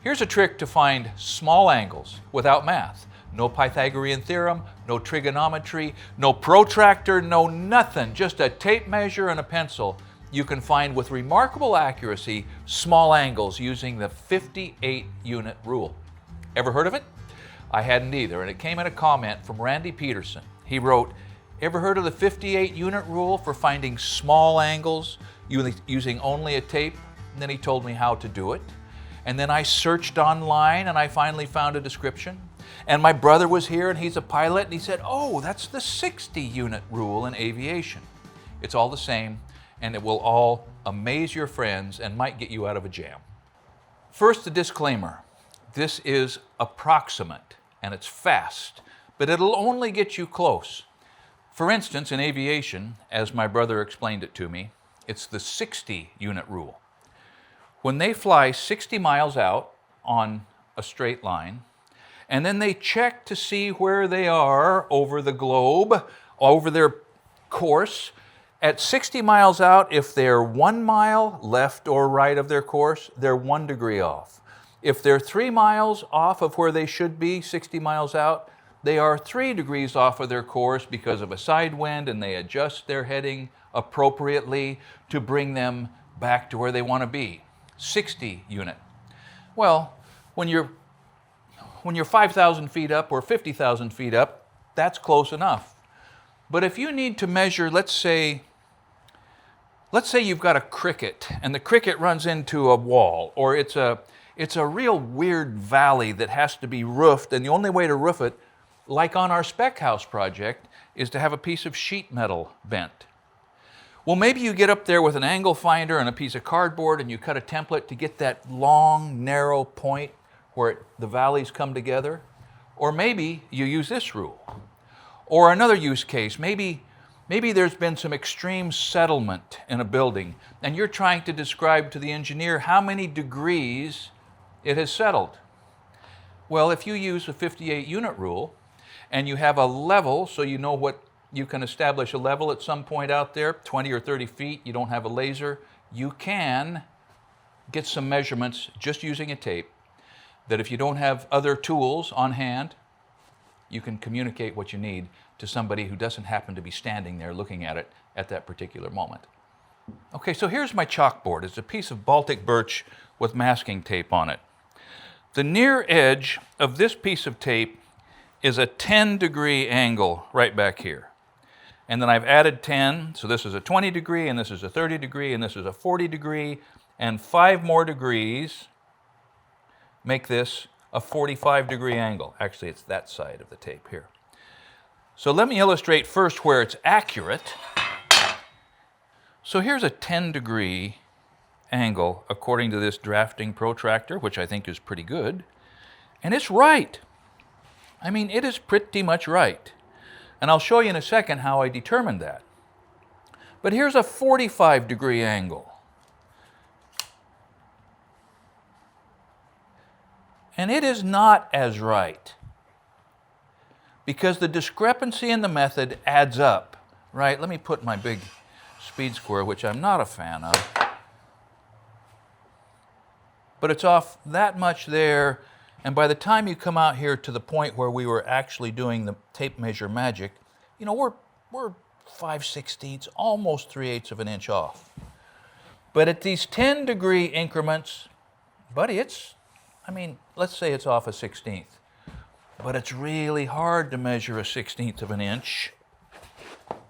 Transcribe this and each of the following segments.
Here's a trick to find small angles without math. No Pythagorean theorem, no trigonometry, no protractor, no nothing. Just a tape measure and a pencil. You can find with remarkable accuracy small angles using the 58-unit rule. Ever heard of it? I hadn't either, and it came in a comment from Randy Peterson. He wrote, "Ever heard of the 58-unit rule for finding small angles using only a tape?" And then he told me how to do it. And then I searched online and I finally found a description. And my brother was here and he's a pilot and he said, "Oh, that's the 60-unit rule in aviation." It's all the same and it will all amaze your friends and might get you out of a jam. First, a disclaimer. This is approximate and it's fast, but it'll only get you close. For instance, in aviation, as my brother explained it to me, it's the 60-unit rule. When they fly 60 miles out on a straight line, and then they check to see where they are over the globe, over their course, at 60 miles out, if they're 1 mile left or right of their course, they're 1 degree off. If they're 3 miles off of where they should be, 60 miles out, they are 3 degrees off of their course because of a side wind, and they adjust their heading appropriately to bring them back to where they want to be. 60 unit. Well, when you're 5,000 feet up or 50,000 feet up, that's close enough. But if you need to measure, let's say you've got a cricket and the cricket runs into a wall, or it's a real weird valley that has to be roofed, and the only way to roof it, like on our spec house project, is to have a piece of sheet metal bent. Well, maybe you get up there with an angle finder and a piece of cardboard and you cut a template to get that long, narrow point where the valleys come together. Or maybe you use this rule. Or another use case, maybe there's been some extreme settlement in a building and you're trying to describe to the engineer how many degrees it has settled. Well, if you use the 58-unit rule and you have a level, so you know what you can establish a level at some point out there, 20 or 30 feet, you don't have a laser, you can get some measurements just using a tape that if you don't have other tools on hand, you can communicate what you need to somebody who doesn't happen to be standing there looking at it at that particular moment. Okay, so here's my chalkboard. It's a piece of Baltic birch with masking tape on it. The near edge of this piece of tape is a 10-degree angle right back here. And then I've added 10, so this is a 20 degree, and this is a 30 degree, and this is a 40 degree, and 5 more degrees make this a 45-degree angle. Actually, it's that side of the tape here. So let me illustrate first where it's accurate. So here's a 10-degree angle according to this drafting protractor, which I think is pretty good. And it's right. I mean, it is pretty much right. And I'll show you in a second how I determined that. But here's a 45-degree angle. And it is not as right, because the discrepancy in the method adds up, right? Let me put my big speed square, which I'm not a fan of. But it's off that much there. And by the time you come out here to the point where we were actually doing the tape measure magic, you know, we're 5/16, almost 3/8 of an inch off. But at these 10-degree increments, buddy, let's say it's off a 16th. But it's really hard to measure a 16th of an inch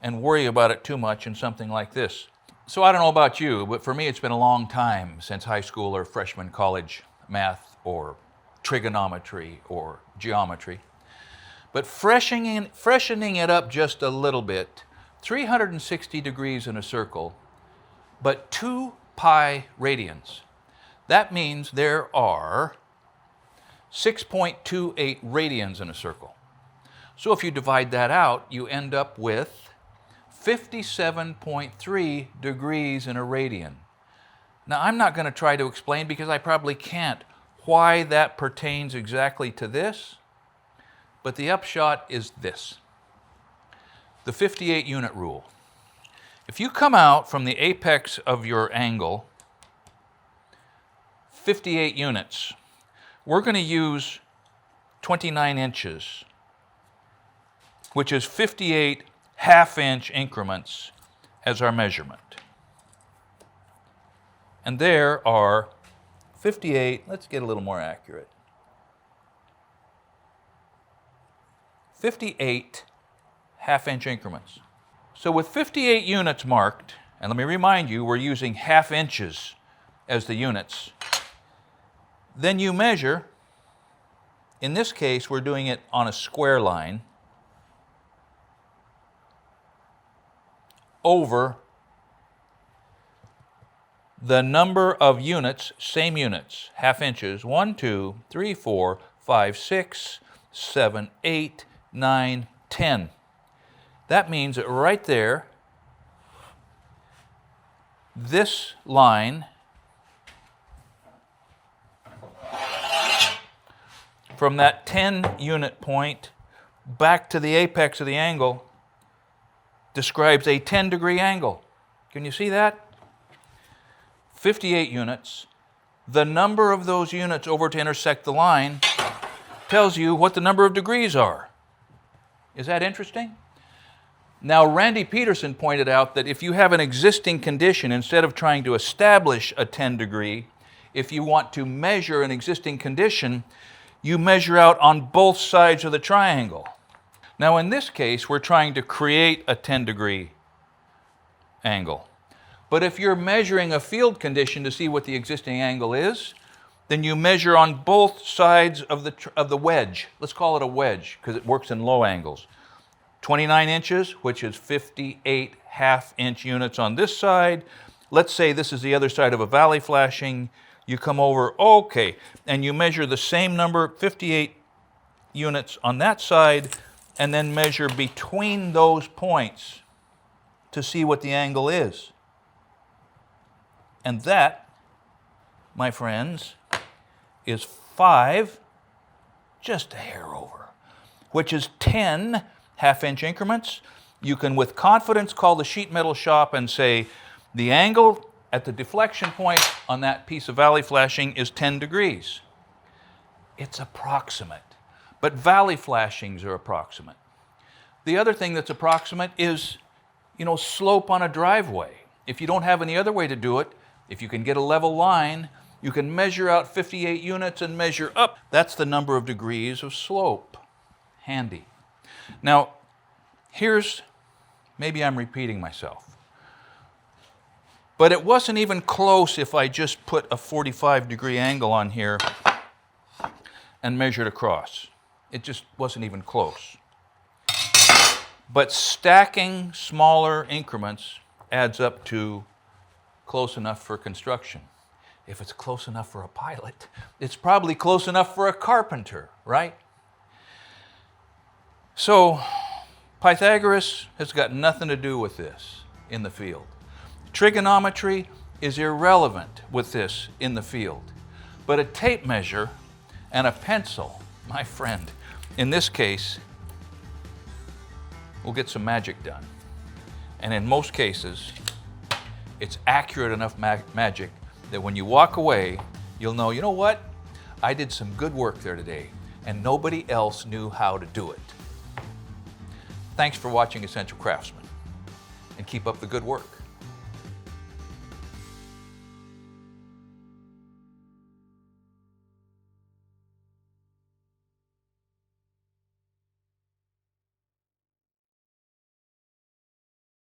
and worry about it too much in something like this. So I don't know about you, but for me it's been a long time since high school or freshman college math or trigonometry or geometry. But freshening it up just a little bit, 360 degrees in a circle, but 2 pi radians. That means there are 6.28 radians in a circle. So if you divide that out, you end up with 57.3 degrees in a radian. Now, I'm not going to try to explain, because I probably can't, why that pertains exactly to this, but the upshot is this. The 58-unit rule. If you come out from the apex of your angle 58 units, we're going to use 29 inches, which is 58 half-inch increments as our measurement. And there are 58, let's get a little more accurate, 58 half-inch increments. So with 58 units marked, and let me remind you, we're using half inches as the units, then you measure, in this case, we're doing it on a square line, over the number of units, same units, half inches, 1, 2, 3, 4, 5, 6, 7, 8, 9, 10. That means that right there, this line from that 10 unit point back to the apex of the angle describes a 10-degree angle. Can you see that? 58 units. The number of those units over to intersect the line tells you what the number of degrees are. Is that interesting? Now, Randy Peterson pointed out that if you have an existing condition, instead of trying to establish a 10-degree, if you want to measure an existing condition, you measure out on both sides of the triangle. Now, in this case, we're trying to create a 10-degree angle. But if you're measuring a field condition to see what the existing angle is, then you measure on both sides of the wedge. Let's call it a wedge because it works in low angles. 29 inches, which is 58 half-inch units on this side. Let's say this is the other side of a valley flashing. You come over, okay, and you measure the same number, 58 units on that side, and then measure between those points to see what the angle is. And that, my friends, is 5, just a hair over, which is 10 half-inch increments. You can with confidence call the sheet metal shop and say, the angle at the deflection point on that piece of valley flashing is 10 degrees. It's approximate, but valley flashings are approximate. The other thing that's approximate is, slope on a driveway. If you don't have any other way to do it, if you can get a level line, you can measure out 58 units and measure up. That's the number of degrees of slope. Handy. Now, maybe I'm repeating myself, but it wasn't even close if I just put a 45-degree angle on here and measured across. It just wasn't even close. But stacking smaller increments adds up to close enough for construction. If it's close enough for a pilot, it's probably close enough for a carpenter, right? So, Pythagoras has got nothing to do with this in the field. Trigonometry is irrelevant with this in the field. But a tape measure and a pencil, my friend, in this case, will get some magic done. And in most cases, it's accurate enough magic that when you walk away, you'll know, you know what? I did some good work there today, and nobody else knew how to do it. Thanks for watching Essential Craftsman, and keep up the good work.